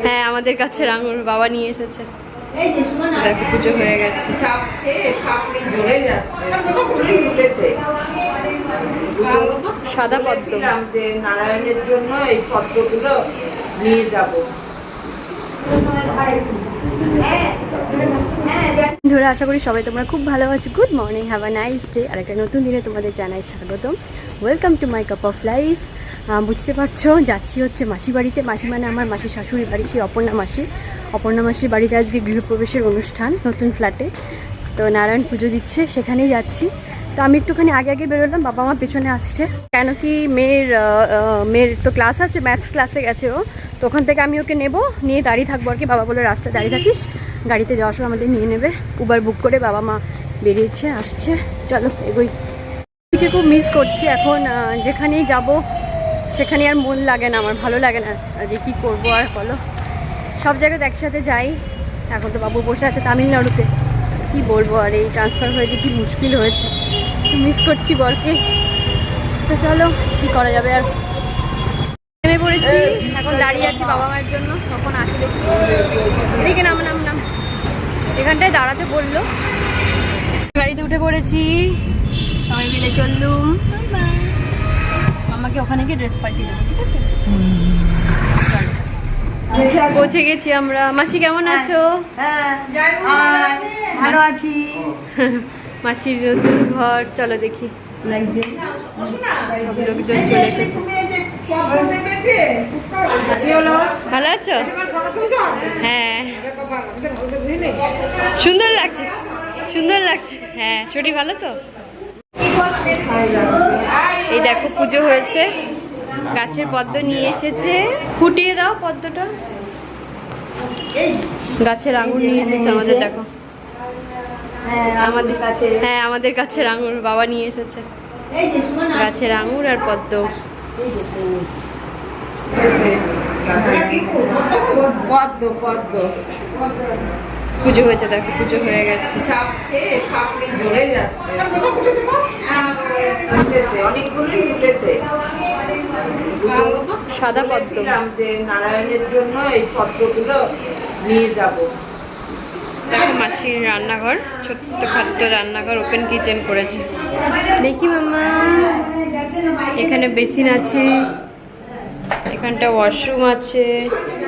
হ্যাঁ আমাদের কাছে আঙুর বাবা নিয়ে এসেছে। দেখো পুজো হয়ে গেছে। সাদা পদ্ম যে নারায়ণের জন্য এই পদ্মগুলো নিয়ে যাব। ধরে আশা করি সবাই তোমরা খুব ভালো আছো। Good morning, have a nice day. আর একটা নতুন দিনে তোমাদের জানাই স্বাগতম। Welcome to my cup of life. বুঝতে পারছো যাচ্ছি হচ্ছে মাসি বাড়িতে। মাসি মানে আমার মাসির শাশুড়ি বাড়ি, সেই অপর্ণা মাসির বাড়িতে আজকে গৃহপ্রবেশের অনুষ্ঠান নতুন ফ্ল্যাটে। তো নারায়ণ পুজো দিচ্ছে, সেখানেই যাচ্ছি। তো আমি একটুখানি আগে বেরোলাম, বাবা মা পেছনে আসছে। কেন কি মেয়ের তো ক্লাস আছে, ম্যাথস ক্লাসে গেছে ও। তো ওখান থেকে আমি ওকে নেবো, নিয়ে দাঁড়িয়ে থাকবো আর কি। বাবা বলে রাস্তায় দাঁড়িয়ে থাকিস, গাড়িতে যাওয়ার সময় আমাদের নিয়ে নেবে। উবার বুক করে বাবা মা বেরিয়েছে, আসছে। চলো এগোই। খুব মিস করছি এখন। যেখানেই যাব সেখানে আর মন লাগে না, আমার ভালো লাগে না। আজকে কী করবো আর বলো, সব জায়গাতে একসাথে যাই। এখন তো বাবু বসে আছে তামিলনাড়ুতে, কি বলবো। আর এই ট্রান্সফার হয়েছে, কি মুশকিল হয়েছে। মিস করছি বরকে। তো চলো কি করা যাবে আর। নেমে পড়েছি, এখন দাঁড়িয়ে আছি বাবা মায়ের জন্য। তখন আসে দেখি, এদিকে নাম এখানটায় দাঁড়াতে বললো। গাড়িতে উঠে পড়েছি, সবাই মিলে চললুম। আমাকে ওখানে গিয়ে ড্রেস পাল্টি দেবো, ঠিক আছে? পৌঁছে গেছি আমরা। মাসি কেমন আছো? ভালো আছি। মাসির নতুন ঘর, চলো দেখি। লোকজন চলে এসেছে। ভালো আছো? হ্যাঁ সুন্দর লাগছে। হ্যাঁ শরীর ভালো তো? এই দেখো পুজো হয়েছে, গাছের পদ্ম নিয়ে এসেছে। ফুটিয়ে দাও পদ্মটা। গাছের আঙুর নিয়ে এসেছে আমাদের, দেখো। আমাদের কাছের আঙুর বাবা নিয়ে এসেছে। গাছের আঙুর আর পদ্ম। পুজো হয়েছে, দেখো পুজো হয়ে গেছে। সাদা পদ্ম। যে নারায়ণের জন্য এই পদ্মগুলো নিয়ে যাব। দেখো মাসির রান্নাঘর, ছোট্ট খাট্ট রান্নাঘর, ওপেন কিচেন করেছে। দেখি মামা, এখানে বেসিন আছে, এখানটা ওয়াশরুম আছে,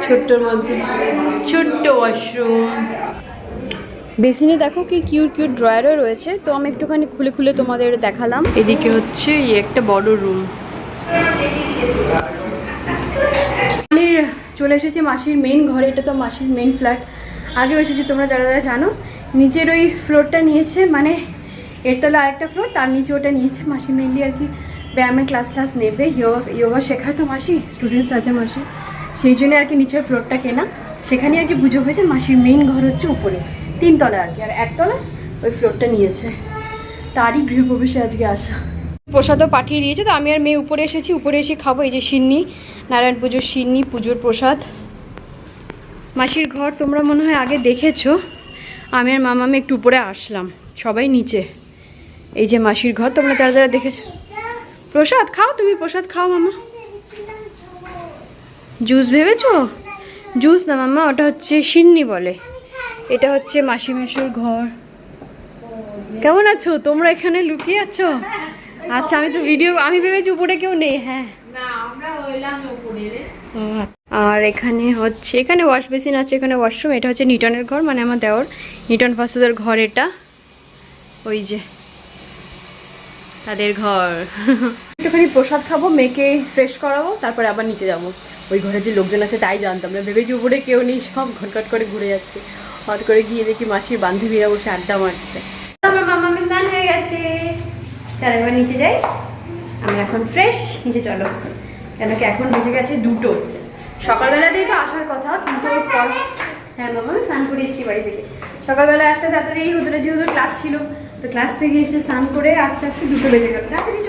ছোট্টর মধ্যে ছোট্ট ওয়াশরুম। বেসিনে দেখো কি কিউট ড্রয়ারও রয়েছে। তো আমি একটুখানি খুলে তোমাদের দেখালাম। এদিকে হচ্ছে এই একটা বড় রুম। চলে এসেছি মাসির মেইন ঘরে। এটা তো মাসির মেইন ফ্ল্যাট। আগেও এসেছি, তোমরা যারা জানো। নিচের ওই ফ্লোরটা নিয়েছে, মানে এরতলা আরেকটা ফ্লোর, তার নিচে ওটা নিয়েছে। মাসি মেনলি আর কি ব্যায়ামের ক্লাস নেবে, যোগা শেখায় তো মাসি, স্টুডেন্টস আছে মাসি, সেই জন্য আর কি নিচের ফ্লোরটা কেনা। সেখানে আর কি পুজো হয়েছে। মাসির মেইন ঘর হচ্ছে উপরে, 3 তলা আর কি, আর 1 তলা ওই ফ্লোরটা নিয়েছে। তারই গৃহপ্রবেশে আজকে আসা। প্রসাদও পাঠিয়ে দিয়েছে। তো আমি আর মেয়ে উপরে এসেছি, উপরে এসে খাবো। এই যে সিন্নি, নারায়ণ পুজোর সিন্নি, পুজোর প্রসাদ। মাসির ঘর তোমরা মনে হয় আগে দেখেছো। আমি আর মামামি একটু উপরে আসলাম, সবাই নিচে। এই যে মাসির ঘর, তোমরা যারা দেখেছো। প্রসাদ খাও, তুমি প্রসাদ খাও মামা। জুস ভেবেছো? জুস না মামা, ওটা হচ্ছে সিন্নি বলে। এটা হচ্ছে মাসি মেশোর ঘর। কেমন আছো তোমরা? এখানে লুকিয়ে আছো? আচ্ছা, আমি ভেবেছি উপরে কেউ নেই। হ্যাঁ, আর এখানে ওয়াশ বেসিন আছে, এখানে ওয়াশরুম। এটা হচ্ছে নিটনের ঘর, মানে আমার দেওর নিটন ফাসুদের ঘর এটা। ওই যে তাদের ঘর। একটুখানি প্রসাদ খাবো, মেয়েকে ফ্রেশ করাবো, তারপরে আবার নিচে যাবো। ওই ঘরে যে লোকজন আছে তাই জানতাম না, ভেবেছি উপরে কেউ নেই, সব ঘটঘট করে ঘুরে যাচ্ছে। হট করে গিয়ে দেখি মাসির বান্ধবীরা বসে আড্ডা মারছে। আমার মামা স্নান হয়ে গেছে। চল এবার নিচে যাই, আমরা এখন ফ্রেশ। নিচে চলো, কেন কি এখন বেজে গেছে 2টো। সকালবেলাতেই তো আসার কথা, কিন্তু হ্যাঁ মামা আমি স্নান করে এসেছি বাড়ি থেকে। সকালবেলা আসলে তাড়াতাড়ি হতো না, যেহেতু ক্লাস ছিল। তো ক্লাস থেকে এসে স্নান করে আস্তে 2টো বেজে গেল। তাড়াতাড়ি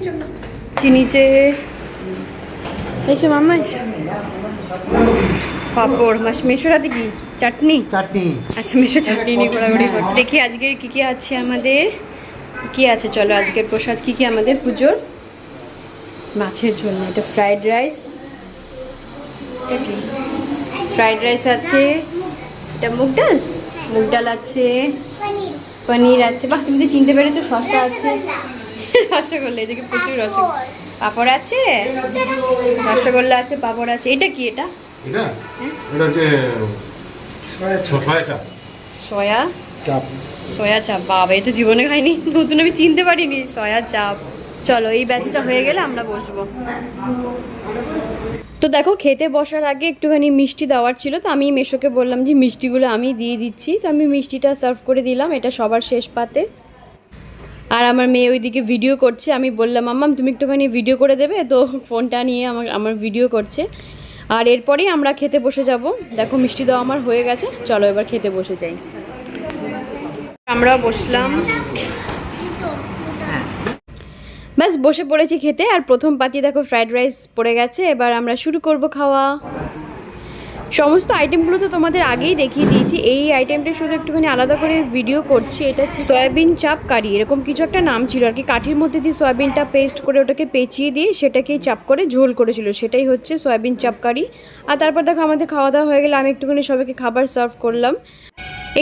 চলো। নিচে এসে মামা এসে পাপড়। মেশোর হাতে কি চাটনি? আচ্ছা, মেশো চাটনি নিয়ে ঘোরাঘুরি করতে। দেখি আজকের কি আছে আমাদের। কি আছে চলো, আজকের প্রসাদ কি আমাদের পুজোর। মাছের ঝোল না, এটা ফ্রাইড রাইস। ফ্রাইড রাইস আছে, এটা মুগ ডাল, মুগ ডাল আছে, পনির আছে, বাহ তুমি তো চিনতে পেরেছো, শসা আছে, রসগোল্লা, এদিকে প্রচুর রসগোল্লা, পাঁপড় আছে, রসগোল্লা আছে, পাঁপড় আছে। এটা কি? এটা হচ্ছে সয়া চাপ। সয়া সয়া চাপ, বাবা এই তো জীবনে খাইনি, নতুন আমি চিনতে পারিনি সয়া চাপ। চলো এই ব্যাচটা হয়ে গেলে আমরা বসবো। তো দেখো খেতে বসার আগে একটুখানি মিষ্টি দেওয়ার ছিল, তো আমি মেশোকে বললাম যে মিষ্টিগুলো আমি দিয়ে দিচ্ছি, তো আমি মিষ্টিটা সার্ভ করে দিলাম, এটা সবার শেষ পাতে। আর আমার মেয়ে ওইদিকে ভিডিও করছে, আমি বললাম মাম্মাম তুমি একটুখানি ভিডিও করে দেবে, তো ফোনটা নিয়ে আমার ভিডিও করছে। আর এরপরেই আমরা খেতে বসে যাব। দেখো মিষ্টি দেওয়া আমার হয়ে গেছে, চলো এবার খেতে বসে যাই। আমরা বসলাম, ব্যাস বসে পড়েছি খেতে। আর প্রথম পাতি দেখো ফ্রাইড রাইস পড়ে গেছে, এবার আমরা শুরু করব খাওয়া। সমস্ত আইটেমগুলো তো তোমাদের আগেই দেখিয়ে দিয়েছি, এই আইটেমটা শুধু একটুখানি আলাদা করে ভিডিও করছি। এটা সয়াবিন চাপ কারি, এরকম কিছু একটা নাম ছিল আর কি। কাঠির মধ্যে দিয়ে সয়াবিনটা পেস্ট করে ওটাকে পেঁচিয়ে দিয়ে সেটাকেই চাপ করে ঝোল করেছিল, সেটাই হচ্ছে সয়াবিন চাপ কারি। আর তারপর দেখো আমাদের খাওয়া দাওয়া হয়ে গেলে আমি একটুখানি সবাইকে খাবার সার্ভ করলাম।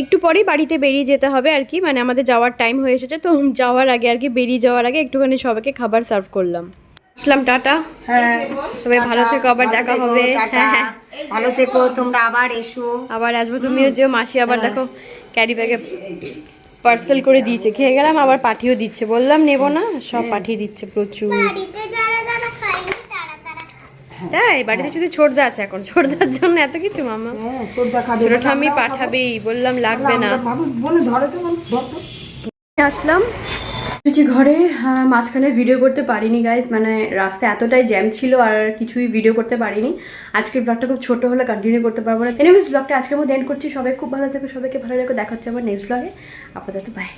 একটু পরেই বাড়িতে বেরিয়ে যেতে হবে আর কি, মানে আমাদের যাওয়ার টাইম হয়ে এসেছে, তো যাওয়ার আগে আর কি, বেরিয়ে যাওয়ার আগে একটুখানি সবাইকে খাবার সার্ভ করলাম। আসলাম, টাটা। হ্যাঁ, সবাই ভালো থেকো, আবার দেখা হবে। হ্যাঁ, ভালো থেকো, তোমরা আবার এসো। আবার আসবো, তুমিও যেও। মাসি আবার দেখো ক্যারি ব্যাগে পার্সেল করে দিয়েছে, খেয়ে গেলাম, আবার পাঠিয়েও দিচ্ছে, বললাম নেবো না, সব পাঠিয়ে দিচ্ছে প্রচুর। তাই বাড়িতে শুধু ছোটদা আছে, এখন ছোটদার জন্য এত কিছু মামা। ছোট ঠাম্মি পাঠাবেই, বললাম লাগবে না। আসলাম ঘরে, মাঝখানে ভিডিও করতে পারিনি গাইস, মানে রাস্তা এতটাই জ্যাম ছিল আর কিছুই ভিডিও করতে পারিনি। আজকের ব্লগটা খুব ছোট হলে কন্টিনিউ করতে পারবো না। এনিওয়েজ ব্লগটা আজকের মধ্যে এন্ড করছি। সবাই খুব ভালো থেকো, সবাইকে ভালো রেখো, দেখা হচ্ছে আবার নেক্সট ব্লগে। আপাতত বাই।